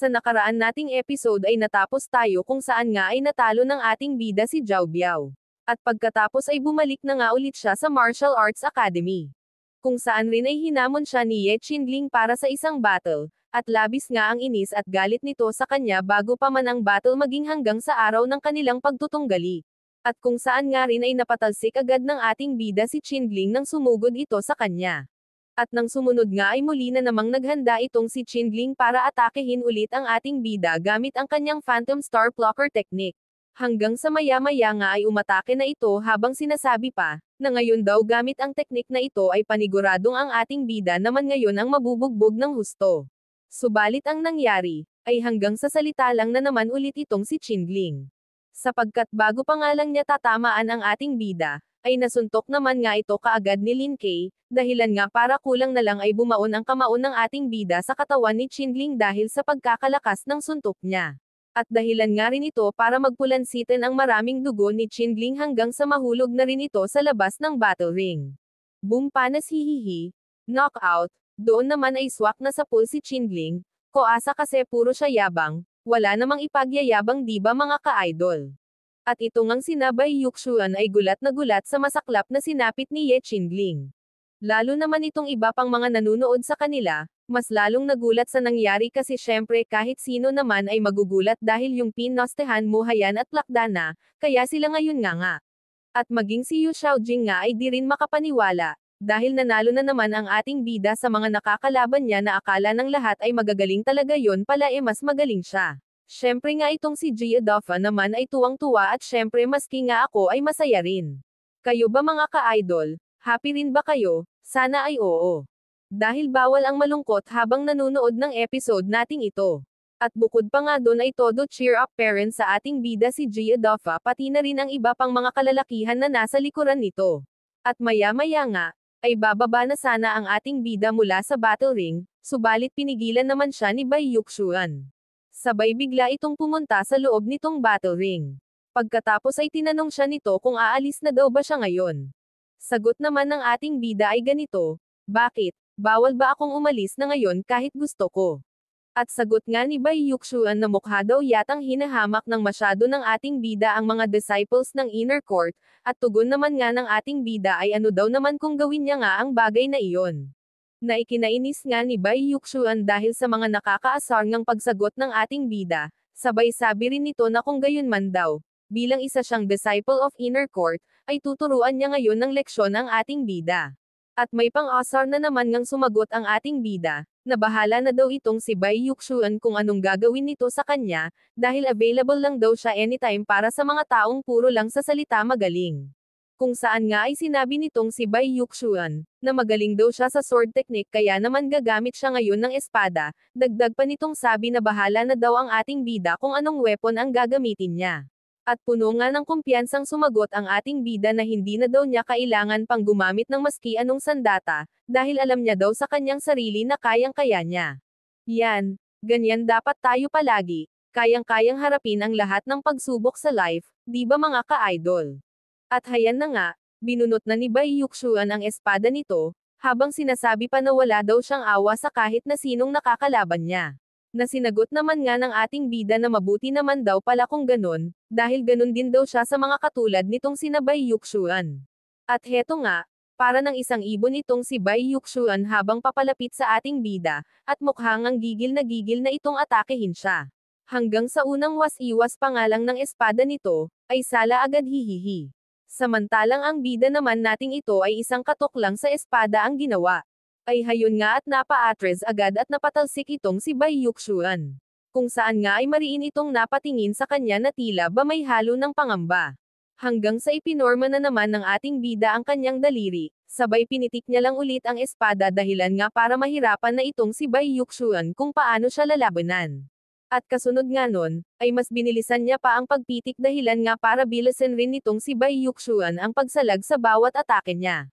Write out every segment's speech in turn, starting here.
Sa nakaraan nating episode ay natapos tayo kung saan nga ay natalo ng ating bida si Zhao Biao. At pagkatapos ay bumalik na nga ulit siya sa Martial Arts Academy. Kung saan rin ay hinamon siya ni Ye Qinling para sa isang battle, at labis nga ang inis at galit nito sa kanya bago pa man ang battle maging hanggang sa araw ng kanilang pagtutunggali. At kung saan nga rin ay napatalsik agad ng ating bida si Qinling nang sumugod ito sa kanya. At nang sumunod nga ay muli na namang naghanda itong si Qinling para atakehin ulit ang ating bida gamit ang kanyang Phantom Star Blocker technique. Hanggang sa maya-maya nga ay umatake na ito habang sinasabi pa, na ngayon daw gamit ang teknik na ito ay paniguradong ang ating bida naman ngayon ang mabubugbog ng husto. Subalit ang nangyari, ay hanggang sa salita lang na naman ulit itong si Qinling. Sapagkat bago pa nga lang niya tatamaan ang ating bida, ay nasuntok naman nga ito kaagad ni Lin Kei, dahilan nga para kulang na lang ay bumaon ang kamaon ng ating bida sa katawan ni Qinling dahil sa pagkakalakas ng suntok niya. At dahilan nga rin ito para magpulansitin ang maraming dugo ni Qinling hanggang sa mahulog na rin ito sa labas ng battle ring. Boom panas hihihi, knockout, doon naman ay swak na sa pool si Qinling, koasa kasi puro siya yabang, wala namang ipagyayabang diba mga ka-idol. At ito ngang sina Bai Yuxuan ay gulat sa masaklap na sinapit ni Ye Qinling. Lalo naman itong iba pang mga nanunood sa kanila, mas lalong nagulat sa nangyari kasi syempre kahit sino naman ay magugulat dahil yung pinostehan mo Hayan at Lakdana, kaya sila ngayon nga. At maging si Yu Xiaojing nga ay di rin makapaniwala, dahil nanalo na naman ang ating bida sa mga nakakalaban niya na akala ng lahat ay magagaling talaga yon pala mas magaling siya. Syempre nga itong si Gia Doffa naman ay tuwang-tuwa at syempre maski nga ako ay masaya rin. Kayo ba mga ka-idol, happy rin ba kayo? Sana ay oo. Dahil bawal ang malungkot habang nanonood ng episode nating ito. At bukod pa nga doon ay todo cheer up parents sa ating bida si Gia Doffa pati na rin ang iba pang mga kalalakihan na nasa likuran nito. At maya-maya nga, ay bababa na sana ang ating bida mula sa battle ring, subalit pinigilan naman siya ni Bai Yuxuan. Sabay bigla itong pumunta sa loob nitong battle ring. Pagkatapos ay tinanong siya nito kung aalis na daw ba siya ngayon. Sagot naman ng ating bida ay ganito, bakit, bawal ba akong umalis na ngayon kahit gusto ko? At sagot nga ni Bai Yuxuan na mukha daw yatang hinahamak ng masyado ng ating bida ang mga disciples ng inner court, at tugon naman nga ng ating bida ay ano daw naman kung gawin niya nga ang bagay na iyon. Na ikinainis nga ni Bai Yuxuan dahil sa mga nakakaasar ngang pagsagot ng ating bida, sabay sabi rin nito na kung gayon man daw, bilang isa siyang disciple of inner court, ay tuturuan niya ngayon ng leksyon ang ating bida. At may pang-asar na naman ngang sumagot ang ating bida, na bahala na daw itong si Bai Yuxuan kung anong gagawin nito sa kanya, dahil available lang daw siya anytime para sa mga taong puro lang sa salita magaling. Kung saan nga ay sinabi nitong si Bai Yuxuan, na magaling daw siya sa sword technique kaya naman gagamit siya ngayon ng espada, dagdag pa nitong sabi na bahala na daw ang ating bida kung anong weapon ang gagamitin niya. At puno nga ng kumpiyansang sumagot ang ating bida na hindi na daw niya kailangan pang gumamit ng maski anong sandata, dahil alam niya daw sa kanyang sarili na kayang-kaya niya. Yan, ganyan dapat tayo palagi, kayang-kayang harapin ang lahat ng pagsubok sa life, di ba mga ka-idol? At hayan na nga, binunot na ni Bai Yuxuan ang espada nito, habang sinasabi pa na wala daw siyang awa sa kahit na sinong nakakalaban niya. Na sinagot naman nga ng ating bida na mabuti naman daw pala kung ganun, dahil ganun din daw siya sa mga katulad nitong sina Bai Yuxuan. At heto nga, para ng isang ibon itong si Bai Yuxuan habang papalapit sa ating bida, at mukhang ang gigil na itong atakehin siya. Hanggang sa unang was-iwas pa nga lang ng espada nito, ay sala agad hihihi. Samantalang ang bida naman nating ito ay isang katok lang sa espada ang ginawa. Ay hayon nga at napa-atres agad at napatalsik itong si Bai Yuxuan. Kung saan nga ay mariin itong napatingin sa kanya na tila ba may halo ng pangamba. Hanggang sa ipinorma na naman ng ating bida ang kanyang daliri, sabay pinitik niya lang ulit ang espada dahilan nga para mahirapan na itong si Bai Yuxuan kung paano siya lalabanan. At kasunod nga nun, ay mas binilisan niya pa ang pagpitik dahilan nga para bilisan rin nitong si Bai Yuxuan ang pagsalag sa bawat atake niya.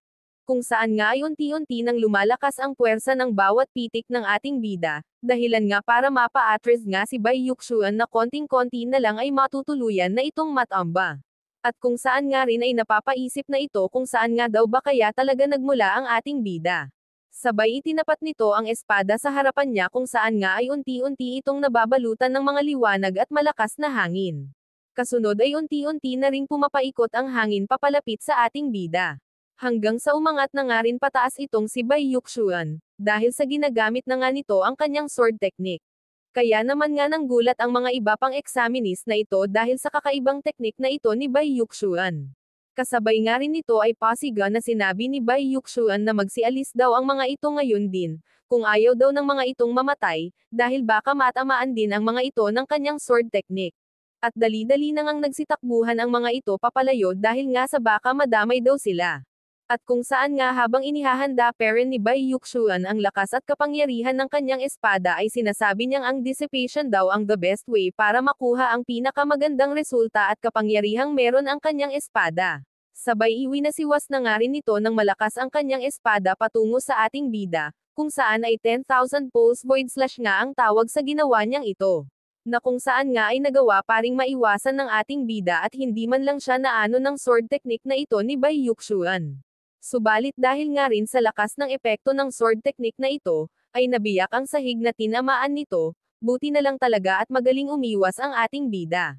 Kung saan nga ay unti-unti nang lumalakas ang puwersa ng bawat pitik ng ating bida, dahilan nga para mapa-atres nga si Bai Yuxuan na konting-konti na lang ay matutuluyan na itong matamba. At kung saan nga rin ay napapaisip na ito kung saan nga daw ba kaya talaga nagmula ang ating bida. Sabay itinapat nito ang espada sa harapan niya kung saan nga ay unti-unti itong nababalutan ng mga liwanag at malakas na hangin. Kasunod ay unti-unti na ring pumapaikot ang hangin papalapit sa ating bida. Hanggang sa umangat na nga rin pataas itong si Bai Yuxuan, dahil sa ginagamit na nga nito ang kanyang sword technique. Kaya naman nga nanggulat ang mga iba pang examinees na ito dahil sa kakaibang teknik na ito ni Bai Yuxuan. Kasabay nga rin nito ay pasiga na sinabi ni Bai Yuxuan na magsialis daw ang mga ito ngayon din, kung ayaw daw ng mga itong mamatay, dahil baka matamaan din ang mga ito ng kanyang sword technique. At dali-dali na ngang nagsitakbuhan ang mga ito papalayo dahil nga sa baka madamay daw sila. At kung saan nga habang inihahanda peren ni Bai Yuxuan ang lakas at kapangyarihan ng kanyang espada ay sinasabi niyang ang dissipation daw ang the best way para makuha ang pinakamagandang resulta at kapangyarihang meron ang kanyang espada. Sabay iwinasiwas na nga rin nito ng malakas ang kanyang espada patungo sa ating bida, kung saan ay 10,000 pulse void slash nga ang tawag sa ginawa niyang ito. Na kung saan nga ay nagawa paring maiwasan ng ating bida at hindi man lang siya naano ng sword technique na ito ni Bai Yuxuan. Subalit dahil nga rin sa lakas ng epekto ng sword technique na ito, ay nabiyak ang sahig na tinamaan nito, buti na lang talaga at magaling umiwas ang ating bida.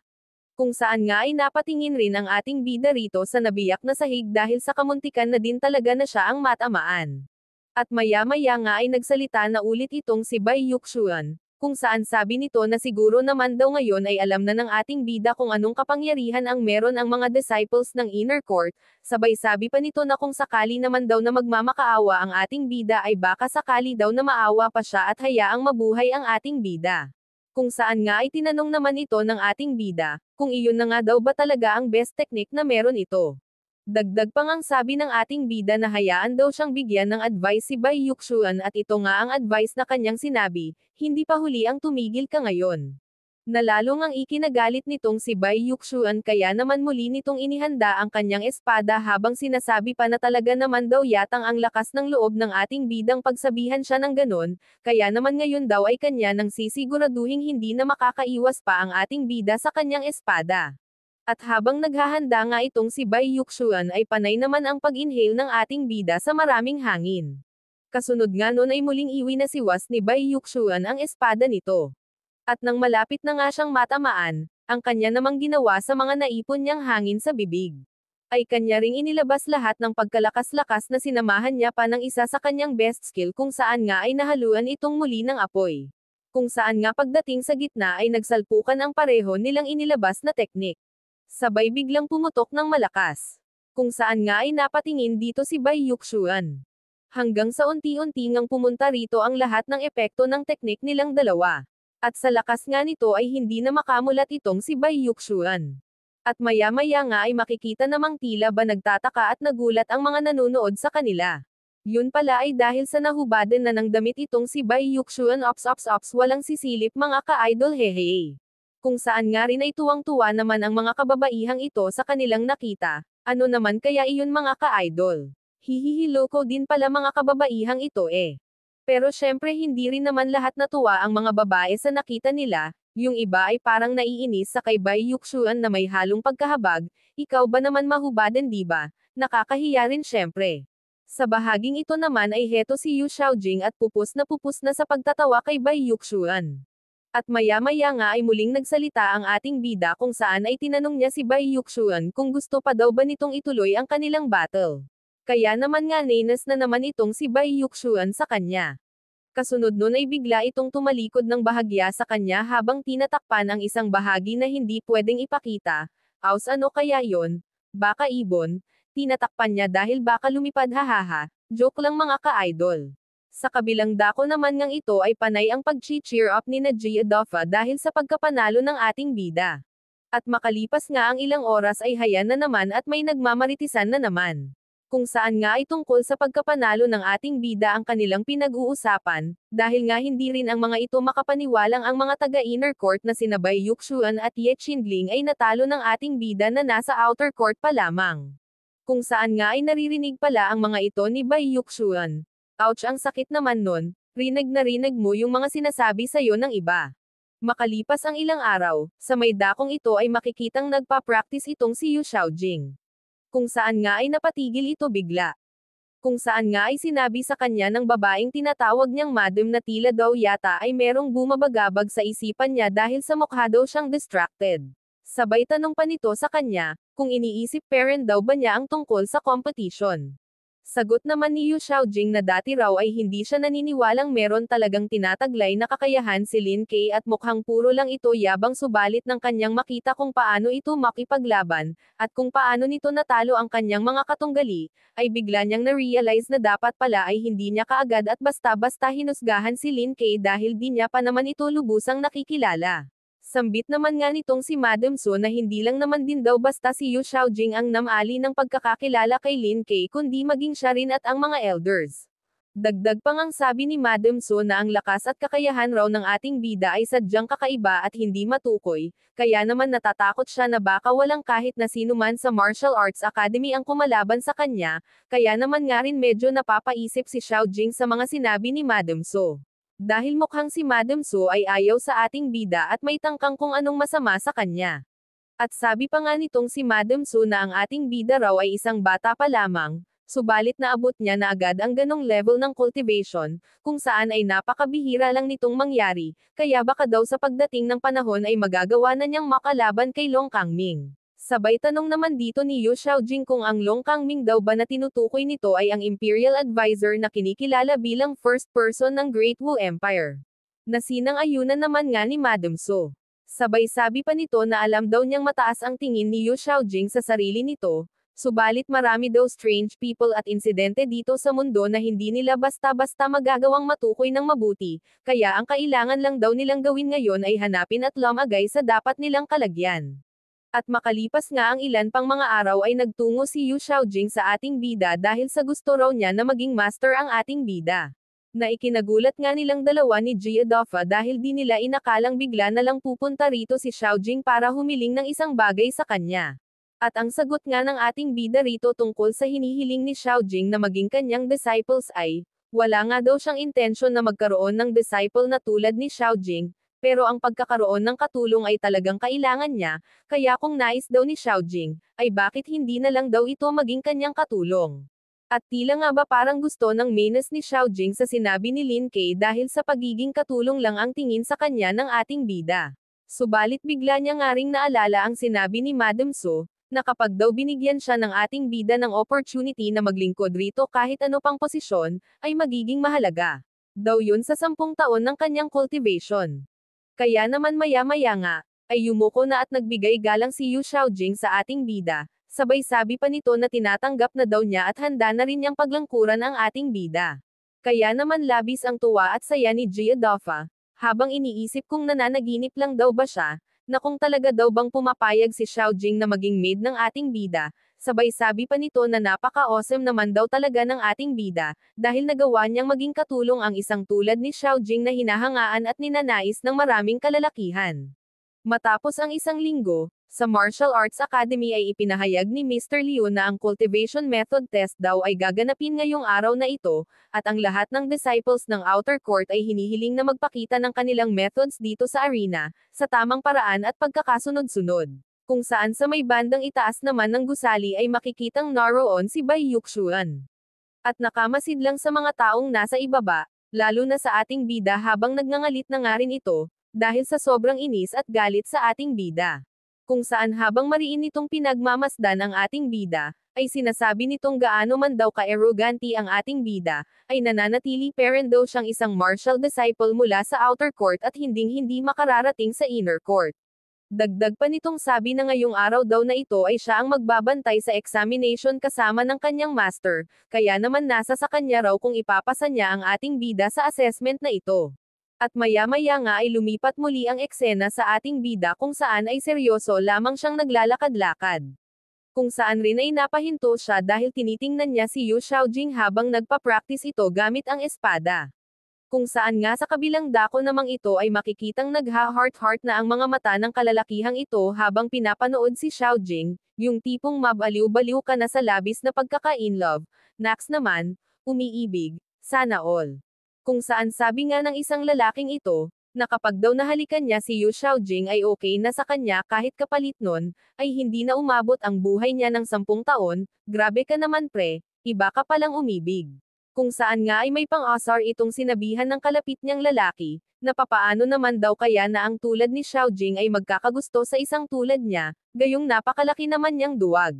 Kung saan nga ay napatingin rin ang ating bida rito sa nabiyak na sahig dahil sa kamuntikan na din talaga na siya ang matamaan. At maya-maya nga ay nagsalita na ulit itong si Bai Yuxuan, kung saan sabi nito na siguro naman daw ngayon ay alam na ng ating bida kung anong kapangyarihan ang meron ang mga disciples ng inner court, sabay sabi pa nito na kung sakali naman daw na magmamakaawa ang ating bida ay baka sakali daw na maawa pa siya at hayaang mabuhay ang ating bida. Kung saan nga ay tinanong naman ito ng ating bida, kung iyon na nga daw ba talaga ang best technique na meron ito. Dagdag pa ngang sabi ng ating bida na hayaan daw siyang bigyan ng advice si Bai Yuxuan at ito nga ang advice na kanyang sinabi, hindi pa huli ang tumigil ka ngayon. Nalalo ngang ikinagalit nitong si Bai Yuxuan kaya naman muli nitong inihanda ang kanyang espada habang sinasabi pa na talaga naman daw yatang ang lakas ng loob ng ating bidang pagsabihan siya ng ganon, kaya naman ngayon daw ay kanya nang sisiguraduhing hindi na makakaiwas pa ang ating bida sa kanyang espada. At habang naghahanda nga itong si Bai Yuxuan ay panay naman ang pag-inhale ng ating bida sa maraming hangin. Kasunod nga nun ay muling iwinasiwas ni Bai Yuxuan ang espada nito. At nang malapit na nga siyang matamaan, ang kanya namang ginawa sa mga naipon niyang hangin sa bibig. Ay kanya ring inilabas lahat ng pagkalakas-lakas na sinamahan niya pa ng isa sa kanyang best skill kung saan nga ay nahaluan itong muli ng apoy. Kung saan nga pagdating sa gitna ay nagsalpukan ang pareho nilang inilabas na teknik. Sabay biglang pumutok ng malakas. Kung saan nga ay napatingin dito si Bai Yuxuan. Hanggang sa unti-unti ngang pumunta rito ang lahat ng epekto ng teknik nilang dalawa. At sa lakas nga nito ay hindi na makamulat itong si Bai Yuxuan. At maya-maya nga ay makikita namang tila ba nagtataka at nagulat ang mga nanonood sa kanila. Yun pala ay dahil sa nahubadan na ng damit itong si Bai Yuxuan ops walang sisilip mga ka-idol hehe. Kung saan nga rin ay tuwang-tuwa naman ang mga kababaihang ito sa kanilang nakita, ano naman kaya iyon mga ka-idol? Hihihiloko din pala mga kababaihang ito eh. Pero syempre hindi rin naman lahat natuwa ang mga babae sa nakita nila, yung iba ay parang naiinis sa kay Bai Yuxuan na may halong pagkahabag, ikaw ba naman mahubadan diba? Nakakahiya rin syempre. Sa bahaging ito naman ay heto si Yu Xiaojing at pupus na sa pagtatawa kay Bai Yuxuan. At maya-maya nga ay muling nagsalita ang ating bida kung saan ay tinanong niya si Bai Yuxuan kung gusto pa daw ba nitong ituloy ang kanilang battle. Kaya naman nga nainas na naman itong si Bai Yuxuan sa kanya. Kasunod nun ay bigla itong tumalikod ng bahagya sa kanya habang tinatakpan ang isang bahagi na hindi pwedeng ipakita. Aus ano kaya yon? Baka ibon? Tinatakpan niya dahil baka lumipad hahaha. Joke lang mga ka-idol. Sa kabilang dako naman ngang ito ay panay ang pag-cheer up ni Gia Doffa dahil sa pagkapanalo ng ating bida. At makalipas nga ang ilang oras ay hayan na naman at may nagmamaritisan na naman. Kung saan nga ay tungkol sa pagkapanalo ng ating bida ang kanilang pinag-uusapan, dahil nga hindi rin ang mga ito makapaniwalang ang mga taga-inner court na sina Bai Yuxuan at Ye Qinling ay natalo ng ating bida na nasa outer court pa lamang. Kung saan nga ay naririnig pala ang mga ito ni Bai Yuxuan. Ouch ang sakit naman nun, rinig na rinig mo yung mga sinasabi sa'yo ng iba. Makalipas ang ilang araw, sa may dakong ito ay makikitang nagpa-practice itong si Yu Xiaojing. Kung saan nga ay napatigil ito bigla. Kung saan nga ay sinabi sa kanya ng babaeng tinatawag niyang madam na tila daw yata ay merong bumabagabag sa isipan niya dahil sa mukha daw siyang distracted. Sabay tanong pa nito sa kanya, kung iniisip parent daw ba niya ang tungkol sa competition. Sagot naman ni Yu Xiaojing na dati raw ay hindi siya naniniwalang meron talagang tinataglay na kakayahan si Lin Kei at mukhang puro lang ito yabang subalit ng kanyang makita kung paano ito makipaglaban, at kung paano nito natalo ang kanyang mga katunggali, ay bigla niyang na-realize na dapat pala ay hindi niya kaagad at basta-basta hinusgahan si Lin Kei dahil di niya pa naman ito lubusang nakikilala. Sambit naman nga nitong si Madam Su na hindi lang naman din daw basta si Yu Xiaojing ang namali ng pagkakakilala kay Lin Kei kundi maging siya rin at ang mga elders. Dagdag pa ngang sabi ni Madam Su na ang lakas at kakayahan raw ng ating bida ay sadyang kakaiba at hindi matukoy, kaya naman natatakot siya na baka walang kahit na sino man sa Martial Arts Academy ang kumalaban sa kanya, kaya naman nga rin medyo napapaisip si Xiaojing sa mga sinabi ni Madam Su. Dahil mukhang si Madam Su ay ayaw sa ating bida at may tangkang kung anong masama sa kanya. At sabi pa nga nitong si Madam Su na ang ating bida raw ay isang bata pa lamang, subalit naabot niya na agad ang ganong level ng cultivation, kung saan ay napakabihira lang nitong mangyari, kaya baka daw sa pagdating ng panahon ay magagawa na niyang makalaban kay Long Kangming. Sabay tanong naman dito ni Yu Xiaojing kung ang Long Kangming daw ba na tinutukoy nito ay ang Imperial Advisor na kinikilala bilang first person ng Great Wu Empire. Nasinang-ayunan naman nga ni Madam Su. Sabay sabi pa nito na alam daw niyang mataas ang tingin ni Yu Xiaojing sa sarili nito, subalit marami daw strange people at insidente dito sa mundo na hindi nila basta-basta magagawang matukoy ng mabuti, kaya ang kailangan lang daw nilang gawin ngayon ay hanapin at lumagay sa dapat nilang kalagyan. At makalipas nga ang ilan pang mga araw ay nagtungo si Yu Xiaojing sa ating bida dahil sa gusto raw niya na maging master ang ating bida. Na ikinagulat nga nilang dalawa ni Jia Doffa dahil di nila inakalang bigla na lang pupunta rito si Xiaojing para humiling ng isang bagay sa kanya. At ang sagot nga ng ating bida rito tungkol sa hinihiling ni Xiaojing na maging kanyang disciples ay, wala nga daw siyang intensyon na magkaroon ng disciple na tulad ni Xiaojing, pero ang pagkakaroon ng katulong ay talagang kailangan niya, kaya kung nais daw ni Xiaojing, ay bakit hindi na lang daw ito maging kanyang katulong. At tila nga ba parang gusto ng menace ni Xiaojing sa sinabi ni Lin Kei dahil sa pagiging katulong lang ang tingin sa kanya ng ating bida. Subalit bigla niya nga ring naalala ang sinabi ni Madam Su, na kapag daw binigyan siya ng ating bida ng opportunity na maglingkod rito kahit ano pang posisyon, ay magiging mahalaga. Daw yun sa 10 taon ng kanyang cultivation. Kaya naman maya-maya nga, ay yumuko na at nagbigay galang si Yu Xiaojing sa ating bida, sabay sabi pa nito na tinatanggap na daw niya at handa na rin niyang paglangkuran ang ating bida. Kaya naman labis ang tuwa at saya ni Jia Doffa, habang iniisip kung nananaginip lang daw ba siya, na kung talaga daw bang pumapayag si Xiaojing na maging maid ng ating bida, sabay sabi pa nito na napaka-awesome naman daw talaga ng ating bida, dahil nagawa niyang maging katulong ang isang tulad ni Xiaojing na hinahangaan at ninanais ng maraming kalalakihan. Matapos ang isang linggo, sa Martial Arts Academy ay ipinahayag ni Mr. Liu na ang cultivation method test daw ay gaganapin ngayong araw na ito, at ang lahat ng disciples ng Outer Court ay hinihiling na magpakita ng kanilang methods dito sa arena, sa tamang paraan at pagkakasunod-sunod. Kung saan sa may bandang itaas naman ng gusali ay makikitang naroon si Bai Yuxuan. At nakamasid lang sa mga taong nasa ibaba, lalo na sa ating bida habang nagngangalit na nga rin ito, dahil sa sobrang inis at galit sa ating bida. Kung saan habang mariin nitong pinagmamasdan ang ating bida, ay sinasabi nitong gaano man daw ka-arroganti ang ating bida, ay nananatili pa rin daw siyang isang martial disciple mula sa outer court at hinding-hindi makararating sa inner court. Dagdag pa nitong sabi na ngayong araw daw na ito ay siya ang magbabantay sa examination kasama ng kanyang master, kaya naman nasa sa kanya raw kung ipapasa niya ang ating bida sa assessment na ito. At maya-maya nga ay lumipat muli ang eksena sa ating bida kung saan ay seryoso lamang siyang naglalakad-lakad. Kung saan rin ay napahinto siya dahil tinitingnan niya si Yu Xiaojing habang nagpa-practice ito gamit ang espada. Kung saan nga sa kabilang dako namang ito ay makikitang nagha-heart-heart na ang mga mata ng kalalakihang ito habang pinapanood si Xiaojing, yung tipong mabaliw-baliw ka na sa labis na pagkaka-in-love, next naman, umiibig, sana all. Kung saan sabi nga ng isang lalaking ito, na kapag daw nahalikan niya si Yu Xiaojing ay okay na sa kanya kahit kapalit nun, ay hindi na umabot ang buhay niya ng 10 taon, grabe ka naman pre, Iba ka palang umibig. Kung saan nga ay may pang-asar itong sinabihan ng kalapit niyang lalaki, na papaano naman daw kaya na ang tulad ni Xiaojing ay magkakagusto sa isang tulad niya, gayong napakalaki naman niyang duwag.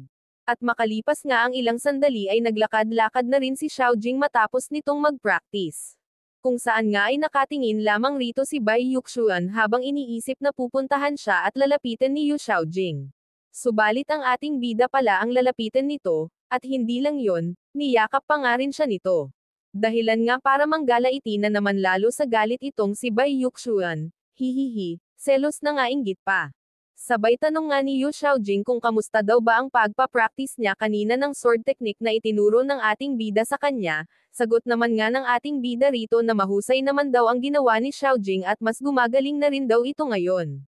At makalipas nga ang ilang sandali ay naglakad-lakad na rin si Xiaojing matapos nitong mag-practice. Kung saan nga ay nakatingin lamang rito si Bai Yuxuan habang iniisip na pupuntahan siya at lalapitan ni Yu Xiaojing. Subalit ang ating bida pala ang lalapitan nito, at hindi lang yon, niyakap pa nga rin siya nito. Dahilan nga para manggalaiti na naman lalo sa galit itong si Bai Yuxuan, hihihi, selos na nga inggit pa. Sabay tanong nga ni Yu Xiaojing kung kamusta daw ba ang pagpa-practice niya kanina ng sword technique na itinuro ng ating bida sa kanya, sagot naman nga ng ating bida rito na mahusay naman daw ang ginawa ni Xiaojing at mas gumagaling na rin daw ito ngayon.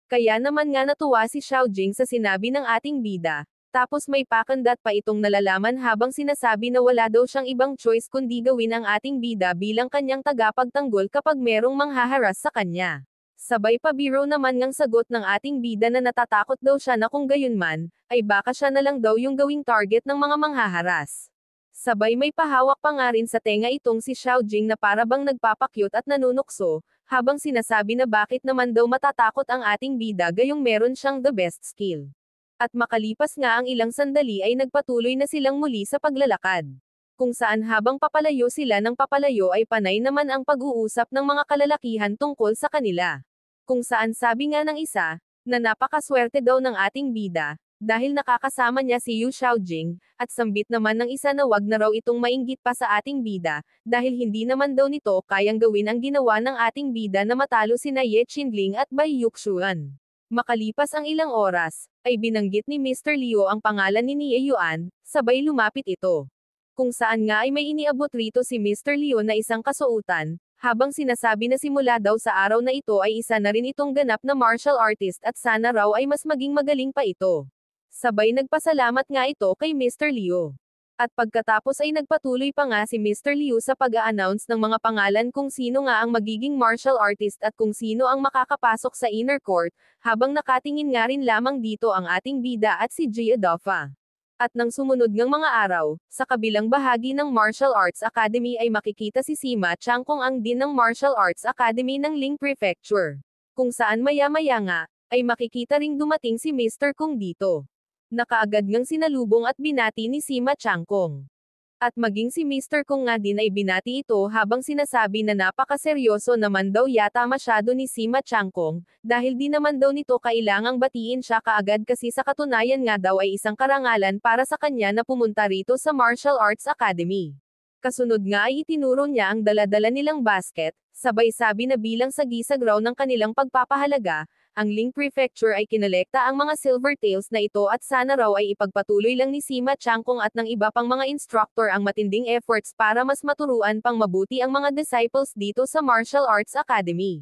Kaya naman nga natuwa si Xiaojing sa sinabi ng ating bida, tapos may pakandat pa itong nalalaman habang sinasabi na wala daw siyang ibang choice kundi gawin ang ating bida bilang kanyang tagapagtanggol kapag merong manghaharas sa kanya. Sabay pabiro naman ngang sagot ng ating bida na natatakot daw siya na kung gayunman, ay baka siya na lang daw yung gawing target ng mga manghaharas. Sabay may pahawak pa nga rin sa tenga itong si Xiaojing na para bang nagpapakyut at nanunukso, habang sinasabi na bakit naman daw matatakot ang ating bida gayong meron siyang the best skill. At makalipas nga ang ilang sandali ay nagpatuloy na silang muli sa paglalakad. Kung saan habang papalayo sila ng papalayo ay panay naman ang pag-uusap ng mga kalalakihan tungkol sa kanila. Kung saan sabi nga ng isa, na napakaswerte daw ng ating bida, dahil nakakasama niya si Yu Xiaojing, at sambit naman ng isa na wag na raw itong mainggit pa sa ating bida, dahil hindi naman daw nito kayang gawin ang ginawa ng ating bida na matalo sina Ye Qinling at Bai Yuxuan. Makalipas ang ilang oras, ay binanggit ni Mr. Liu ang pangalan ni Nie Yuan, sabay lumapit ito. Kung saan nga ay may iniabot rito si Mr. Liu na isang kasuotan, habang sinasabi na simula daw sa araw na ito ay isa na rin itong ganap na martial artist at sana raw ay mas maging magaling pa ito. Sabay nagpasalamat nga ito kay Mr. Liu. At pagkatapos ay nagpatuloy pa nga si Mr. Liu sa pag-a-announce ng mga pangalan kung sino nga ang magiging martial artist at kung sino ang makakapasok sa inner court, habang nakatingin nga rin lamang dito ang ating bida at si Gia Doffa. At nang sumunod ngang mga araw, sa kabilang bahagi ng Martial Arts Academy ay makikita si Sima Changkong ang dean ng Martial Arts Academy ng Ling Prefecture. Kung saan maya-maya nga, ay makikita ring dumating si Mr. Kung dito. Nakaagad ngang sinalubong at binati ni Sima Changkong. At maging si Mr. Kung nga din ay binati ito habang sinasabi na napakaseryoso naman daw yata masyado ni Sima Changkong, dahil di naman daw nito kailangang batiin siya kaagad kasi sa katunayan nga daw ay isang karangalan para sa kanya na pumunta rito sa Martial Arts Academy. Kasunod nga ay itinuro niya ang dala-dala nilang basket, sabay sabi na bilang sagisag raw ng kanilang pagpapahalaga, ang Ling Prefecture ay kinolekta ang mga silver tails na ito at sana raw ay ipagpatuloy lang ni Sima Changkong at ng iba pang mga instructor ang matinding efforts para mas maturuan pang mabuti ang mga disciples dito sa Martial Arts Academy.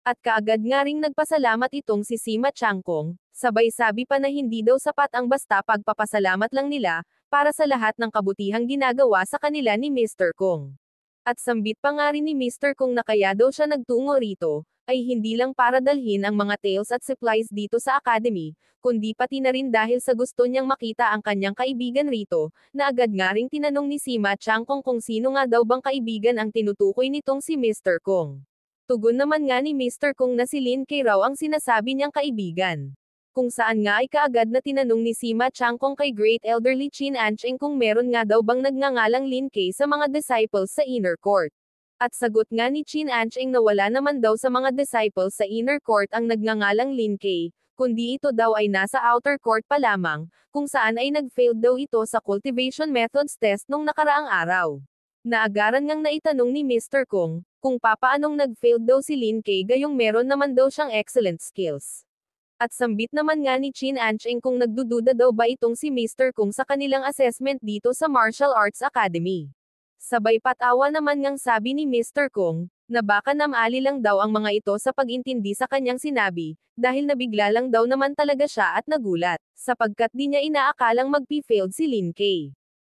At kaagad nga ring nagpasalamat itong si Sima Changkong, sabay sabi pa na hindi daw sapat ang basta pagpapasalamat lang nila, para sa lahat ng kabutihang ginagawa sa kanila ni Mr. Kong. At sambit pa nga rin ni Mr. Kong na kaya daw siya nagtungo rito, ay hindi lang para dalhin ang mga tails at supplies dito sa academy, kundi pati na rin dahil sa gusto niyang makita ang kanyang kaibigan rito, na agad nga ring tinanong ni Sima Changkong kung sino nga daw bang kaibigan ang tinutukoy nitong si Mr. Kong. Tugon naman nga ni Mr. Kong na si Lin Kay raw ang sinasabi niyang kaibigan. Kung saan nga ay kaagad na tinanong ni Sima Changkong kay Great Elderly Qin Ancheng kung meron nga daw bang nagngangalang Lin Kay sa mga disciples sa inner court. At sagot nga ni Qin Ancheng na wala naman daw sa mga disciples sa inner court ang nagngangalang Lin Kay, kundi ito daw ay nasa outer court pa lamang, kung saan ay nag-failed daw ito sa cultivation methods test nung nakaraang araw. Naagaran ngang naitanong ni Mr. Kong, kung papaanong nag-failed daw si Lin Kay gayong meron naman daw siyang excellent skills. At sambit naman nga ni Qin Ancheng kung nagdududa daw ba itong si Mr. Kong sa kanilang assessment dito sa Martial Arts Academy. Sabay patawa naman ngang sabi ni Mr. Kong, na baka namali lang daw ang mga ito sa pag-intindi sa kanyang sinabi, dahil nabigla lang daw naman talaga siya at nagulat, sapagkat di niya inaakalang magpi-failed si Lin Kay.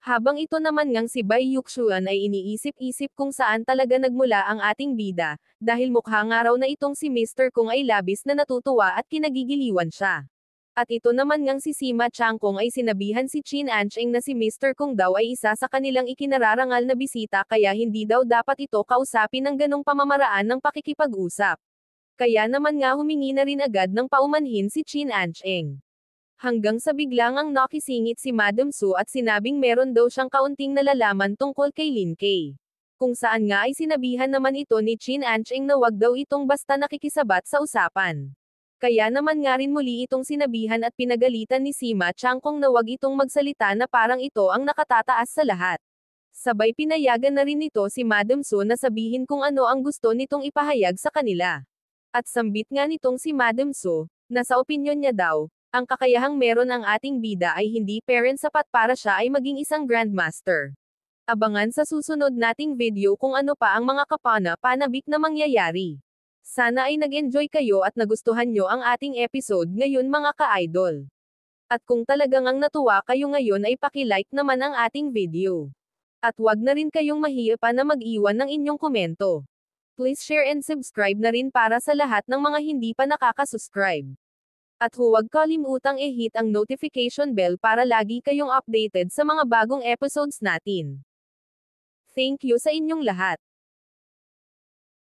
Habang ito naman ngang si Bai Yuxuan ay iniisip-isip kung saan talaga nagmula ang ating bida, dahil mukha nga raw na itong si Mr. Kong ay labis na natutuwa at kinagigiliwan siya. At ito naman ngang si Sima Changkong ay sinabihan si Chin Ancheng na si Mr. Kung daw ay isa sa kanilang ikinararangal na bisita kaya hindi daw dapat ito kausapin ng ganong pamamaraan ng pakikipag-usap. Kaya naman nga humingi na rin agad ng paumanhin si Chin Ancheng. Hanggang sa biglang ang nakisingit si Madam Su at sinabing meron daw siyang kaunting nalalaman tungkol kay Lin Kay. Kung saan nga ay sinabihan naman ito ni Chin Ancheng na wag daw itong basta nakikisabat sa usapan. Kaya naman nga rin muli itong sinabihan at pinagalitan ni Sima Changkong na wag itong magsalita na parang ito ang nakatataas sa lahat. Sabay pinayagan na rin nito si Madam Su na sabihin kung ano ang gusto nitong ipahayag sa kanila. At sambit nga nitong si Madam Su, na sa opinyon niya daw, ang kakayahang meron ang ating bida ay hindi parent sapat para siya ay maging isang grandmaster. Abangan sa susunod nating video kung ano pa ang mga kapana-panabik na mangyayari. Sana ay nag-enjoy kayo at nagustuhan nyo ang ating episode ngayon mga ka-idol. At kung talagang ang natuwa kayo ngayon ay paki-like naman ang ating video. At wag na rin kayong mahiya pa na mag-iwan ng inyong komento. Please share and subscribe na rin para sa lahat ng mga hindi pa nakaka-subscribe. At huwag kalimutang i-hit ang notification bell para lagi kayong updated sa mga bagong episodes natin. Thank you sa inyong lahat.